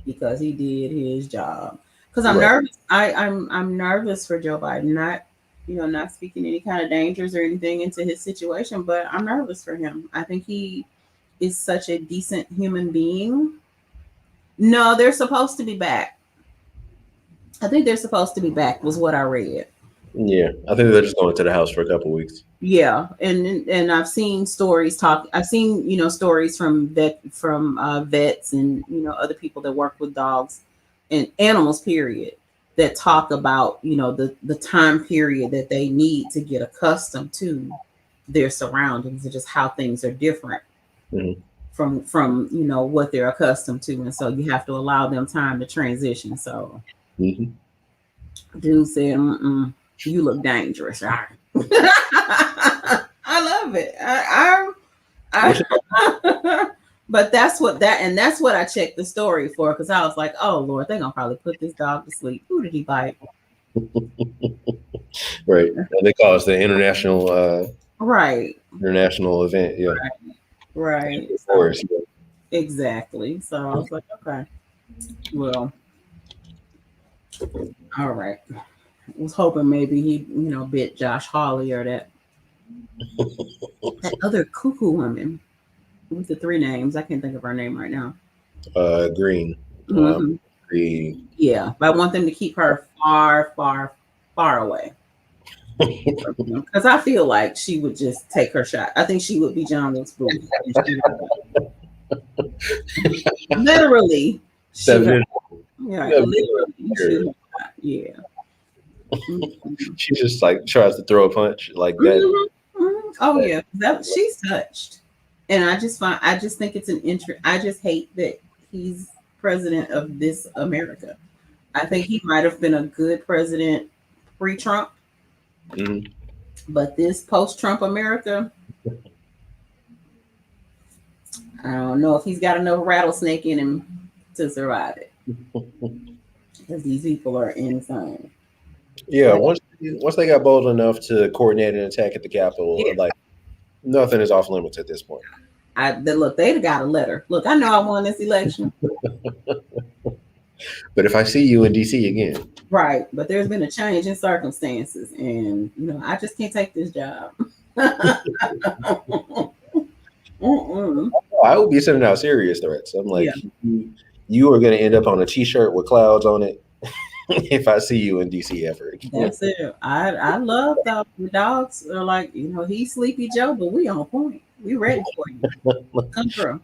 because he did his job. Because I'm Right. nervous. I'm nervous for Joe Biden. Not speaking any kind of dangers or anything into his situation, but I'm nervous for him. I think he is such a decent human being. No, they're supposed to be back. I think they're supposed to be back. Was what I read. Yeah, I think they're just going to the house for a couple weeks. Yeah, and I've seen stories talk. I've seen stories from vets and other people that work with dogs and animals. Period. That talk about the time period that they need to get accustomed to their surroundings and just how things are different Hmm. from what they're accustomed to, and so you have to allow them time to transition. So, Hmm. dude said, "You look dangerous." I love it. Which But that's what I checked the story for because I was like, oh Lord, they're gonna probably put this dog to sleep. Who did he bite? right? They call it the Right, international event. Yeah, right. of So course. exactly. So I was like, okay, well, all right. I was hoping maybe he, bit Josh Hawley or that other cuckoo woman with the three names. I can't think of her name right now. Green. Hmm. Green. Yeah, but I want them to keep her far, far, far away. Because I feel like she would just take her shot. I think she would be John Wilkes Booth. And she literally shoot her. Seven. Yeah, Yeah, literally shoot her shot. Yeah. Mhm. she just like tries to throw a punch like that. Mhm. Mhm. Oh yeah, that she's touched, and I just think it's an interest. I just hate that he's president of this America. I think he might have been a good president pre-Trump, Hmm. but this post-Trump America, I don't know if he's got enough rattlesnake in him to survive it because these people are insane. Yeah, But once they got bold enough to coordinate an attack at the Capitol, yeah, like nothing is off limits at this point. look, they'd got a letter. Look, I know I won this election, But if I see you in DC again, right? But there's been a change in circumstances, and I just can't take this job. Mm-mm. I would be sending out serious threats. I'm Yeah, like, you are going to end up on a T-shirt with clouds on it if I see you in DC ever again. that's it. I love dogs. The dogs are like, he's Sleepy Joe, but we on point. We ready for you. Come through.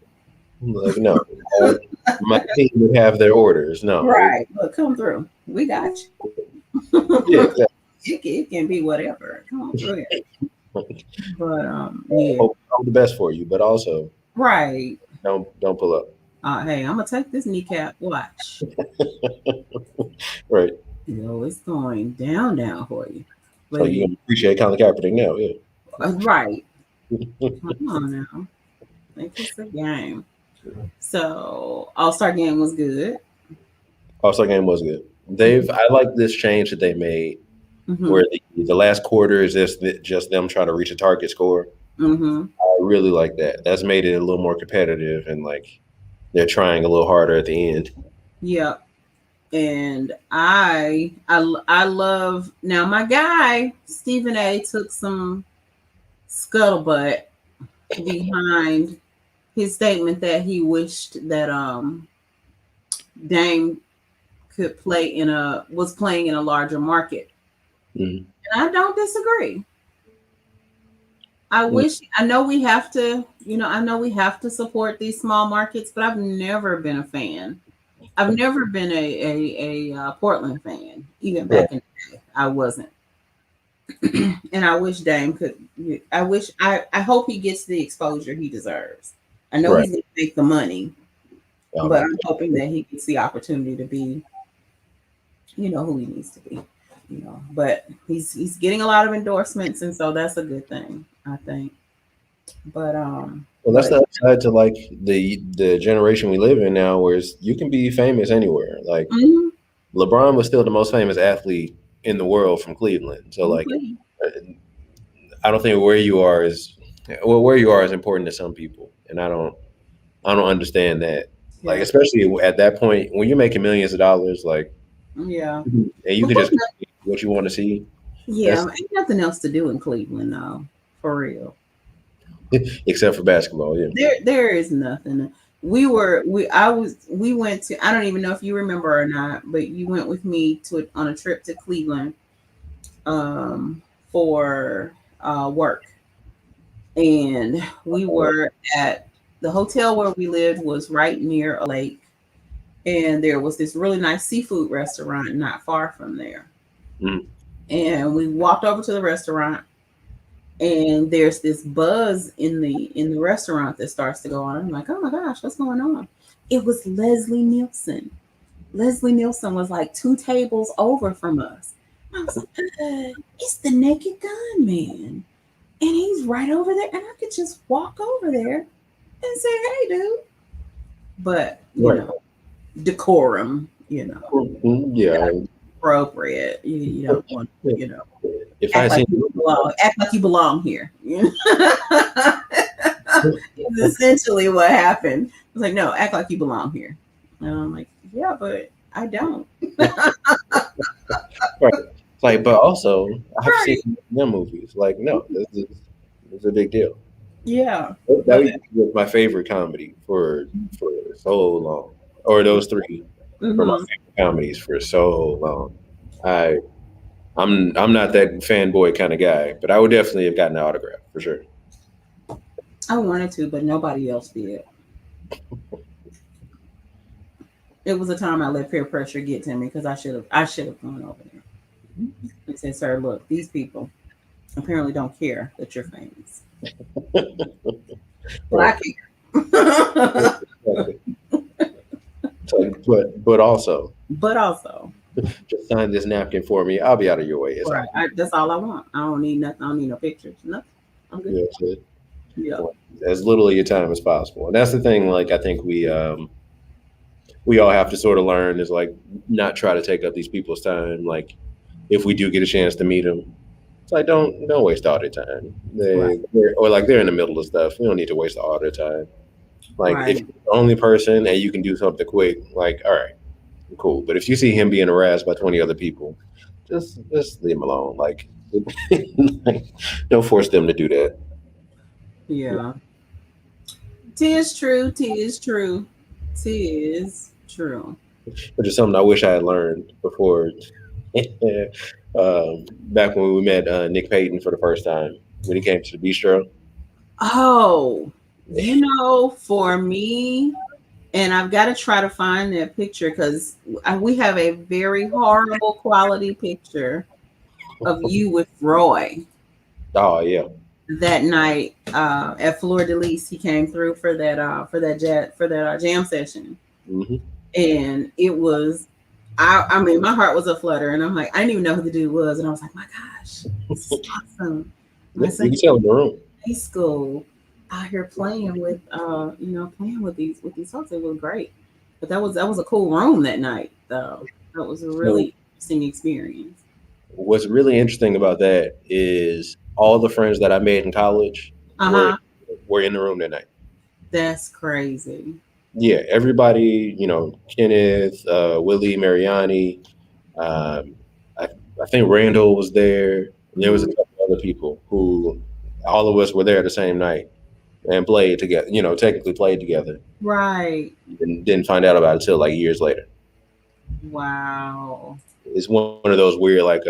Like, no, I- my team would have their orders. No, Right. Look, come through. We got yeah, you. exactly. It can be whatever. Come on through here. But yeah. Hope the best for you, but also Right. don't pull up. Hey, I'm gonna take this kneecap. Watch. Right. It's going down for you. So But you yeah, can appreciate Colin Kaepernick now, yeah. right. Come on now. Think it's a game. So All-Star game was good. Also, game was good. I like this change that they made, Mm-hmm. where the last quarter is just them trying to reach a target score. Mm-hmm. I really like that. That's made it a little more competitive, and like they're trying a little harder at the end. Yeah. And I love now my guy Stephen A took some scuttlebutt behind his statement that he wished that Dame could play in a was playing in a larger market. Mhm. And I don't disagree. I know we have to, I know we have to support these small markets, but I've never been a fan. I've never been a Portland fan, even Right, back in the day. I wasn't. And I wish Dame could. I hope he gets the exposure he deserves. I know right. he's going to make the money, but Um, I'm hoping that he gets the opportunity to be, who he needs to be. But he's getting a lot of endorsements, and so that's a good thing, I think. Well, that's but the upside to like the generation we live in now, where you can be famous anywhere. Like mhm, LeBron was still the most famous athlete in the world from Cleveland. So like, okay, uh, I don't think where you are is well, where you are is important to some people, and I don't understand that. Like, yeah, especially at that point when you're making millions of dollars, like, yeah. and you But can there's just no, what you want to see. yeah, That's ain't nothing else to do in Cleveland now, for real. except for basketball. Yeah. There is nothing. We went to, I don't even know if you remember or not, but you went with me to on a trip to Cleveland um for work, and we were at the hotel where we lived was right near a lake, and there was this really nice seafood restaurant not far from there. Mhm. And we walked over to the restaurant, and there's this buzz in the restaurant that starts to go on. I'm like, oh my gosh, what's going on? It was Leslie Nielsen. Leslie Nielsen was like two tables over from us. I was like, it's the Naked Gun man, and he's right over there, and I could just walk over there and say, hey, dude. But Right. decorum, Mhm. Yeah. appropriate. You don't want, If I act had like seen, you belong. Act like you belong here. It's essentially what happened. I was like, no, act like you belong here. And I'm like, yeah, but I don't. right, like, but also I've seen Right. them movies. Like, no, this is a big deal. Yeah. But That was my favorite comedy for so long, or those three were my mhm, favorite comedies for so long. I I'm not that fanboy kind of guy, but I would definitely have gotten an autograph for sure. I wanted to, but nobody else did. It was a time I let peer pressure get to me because I should have gone over there and said, sir, look, these people apparently don't care that you're famous. But I Right. care. Exactly. So, but also But also, just sign this napkin for me. I'll be out of your way. It's right, all that's all I want. I don't need nothing. I don't need no pictures. Nothing. I'm good. good. So, Yeah. as little of your time as possible, and that's the thing. Like, I think we all have to sort of learn is like not try to take up these people's time. Like, if we do get a chance to meet them, it's like don't waste all their time. Right. Or like they're in the middle of stuff. We don't need to waste all their time. Like, if Right. you're the only person and you can do something quick, like, all right, cool. But if you see him being harassed by 20 other people, just leave him alone. Like, like, don't force them to do that. Yeah. Tis true. Tis true. Tis true. Which is something I wish I had learned before. Back when we met Nick Payton for the first time when he came to the bistro. Oh, for me, and I've got to try to find that picture because we have a very horrible quality picture of you with Roy Oh yeah. that night at Fleur de Lis. He came through for that jam session, Hmm. and it was. I mean, my heart was a flutter, and I'm like, I didn't even know who the dude was, and I was like, my gosh, this is awesome. My Yeah, you son can tell in the room. high school out here playing with playing with these folks. It was great. But that was a cool room that night though. That was a So really interesting experience. what's really interesting about that is all the friends that I made in college were Uh-huh. were in the room that night. That's crazy. Yeah, everybody, Kenneth, Willie, Mariani, um, I, I think Randall was there. And there was a Mhm. couple other people who all of us were there the same night and played together. Technically played together, Right. and didn't find out about it until like years later. Wow. It's one of those weird like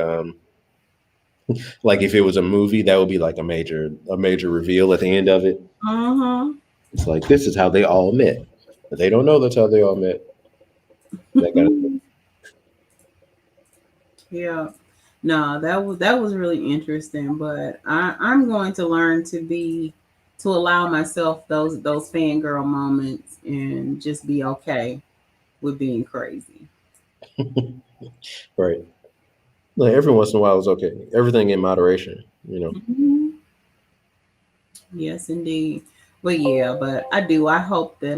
if it was a movie, that would be like a major reveal at the end of it. Uh-huh. It's like this is how they all met, but they don't know that's how they all met. That kind of thing. Yeah. No, that was really interesting, but I'm going to learn to allow myself those fangirl moments and just be okay with being crazy. Right. Like every once in a while is okay. Everything in moderation. Mhm. Yes, indeed. But yeah, but I do hope that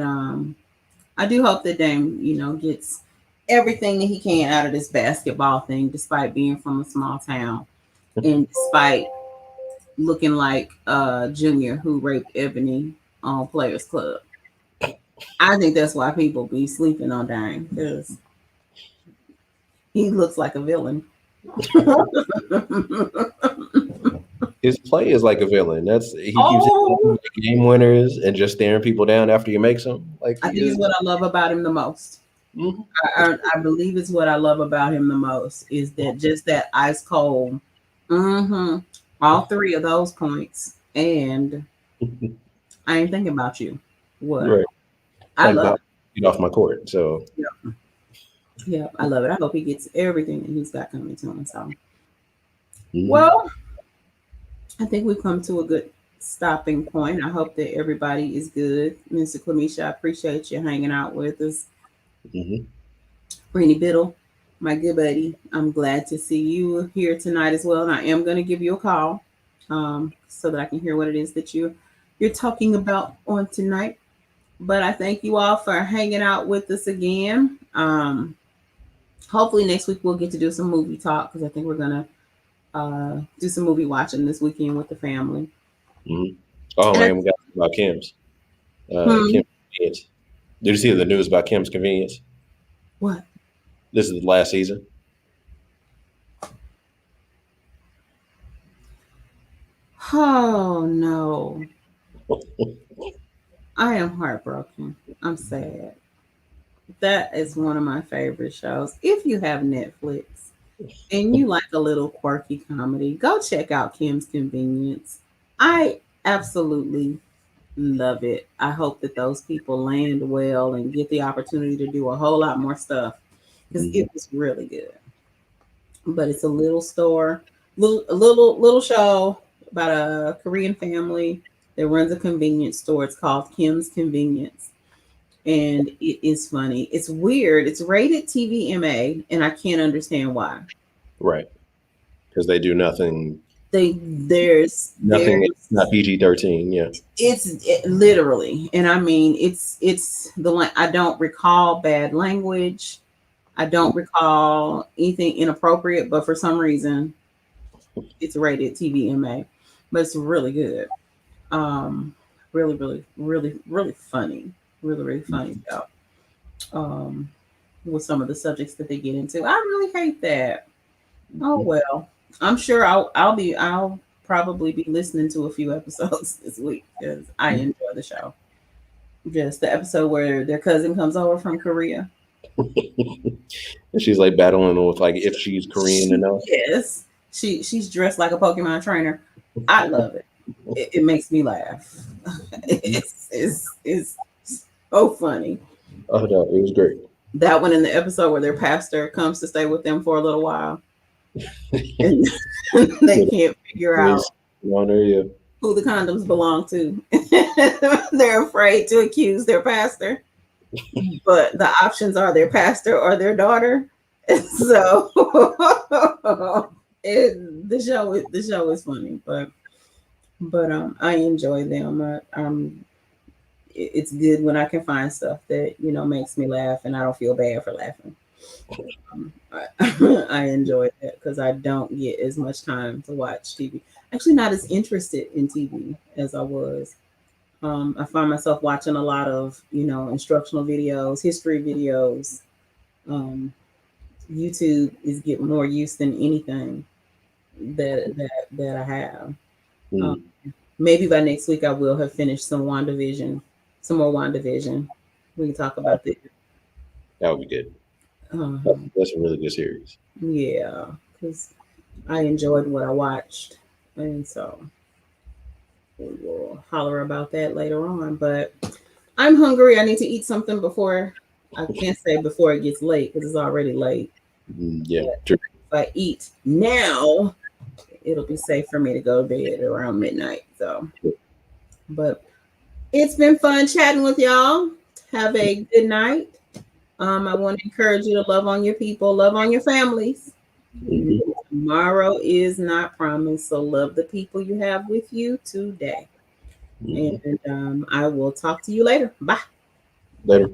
Dame, gets everything that he can out of this basketball thing, despite being from a small town and despite looking like Junior who raped Ebony on Players Club. I think that's why people be sleeping on Dame because he looks like a villain. His play is like a villain. He keeps Oh, game winners and just staring people down after he makes them. Like I he think it's is. what I love about him the most. Mhm. I believe it's what I love about him the most is that just that ice cold. Mm-hmm. All three of those points, and I ain't thinking about you. What Right. I Like love that. Get off my court. So. it. Yeah, yeah, I love it. I hope he gets everything that he's got coming to him. So, Mhm. well, I think we've come to a good stopping point. I hope that everybody is good. Mr. Clemisha, I appreciate you hanging out with us. Mhm. Rainy Biddle, my good buddy, I'm glad to see you here tonight as well. And I am going to give you a call so that I can hear what it is that you're talking about on tonight. But I thank you all for hanging out with us again. Hopefully next week we'll get to do some movie talk because I think we're gonna do some movie watching this weekend with the family. Mhm. Oh, And I, and we got to talk about Kim's. hmm, Kim's convenience. Did you see the news about Kim's convenience? what? This is the last season. Oh no, I am heartbroken. I'm sad. That is one of my favorite shows. If you have Netflix and you like a little quirky comedy, go check out Kim's Convenience. I absolutely love it. I hope that those people land well and get the opportunity to do a whole lot more stuff because Mhm. it was really good. But it's a little store, little show about a Korean family that runs a convenience store. It's called Kim's Convenience, and it is funny. It's weird. It's rated TVMA, and I can't understand why. Right. Because they do nothing. They there's Nothing. Not PG-13. Yeah. literally, and I mean it's I don't recall bad language. I don't recall anything inappropriate, but for some reason it's rated TVMA. But it's really good. Um, really, really, really, really funny. Really, really funny show. Um, with some of the subjects that they get into. I really hate that. Oh well. I'm sure I'll probably be listening to a few episodes this week because I enjoy the show. Just the episode where their cousin comes over from Korea. And she's like battling with like if she's Korean enough. Yes, she's dressed like a Pokemon trainer. I love it. It makes me laugh. It's so funny. Oh no, it was great. That one in the episode where their pastor comes to stay with them for a little while and they With can't figure out his on her, yeah. who the condoms belong to. They're afraid to accuse their pastor, but the options are their pastor or their daughter. So the show is funny, but I enjoy them. It's good when I can find stuff that makes me laugh, and I don't feel bad for laughing. I enjoy that because I don't get as much time to watch TV. Actually, not as interested in TV as I was. I find myself watching a lot of instructional videos, history videos. Um, YouTube is getting more use than anything that I have. Um, Mm, maybe by next week I will have finished some more WandaVision. We can talk about that. that would be good. Um, That's a really good series. yeah, because I enjoyed what I watched, and so we will holler about that later on. But I'm hungry. I need to eat something before. I can't say before it gets late because it's already late. Yeah, But true. if I eat now, it'll be safe for me to go to bed around midnight. So, but it's been fun chatting with y'all. Have a good night. I want to encourage you to love on your people, love on your families. Mhm. Tomorrow is not promised, so love the people you have with you today. Mhm. And I will talk to you later. Bye. Later.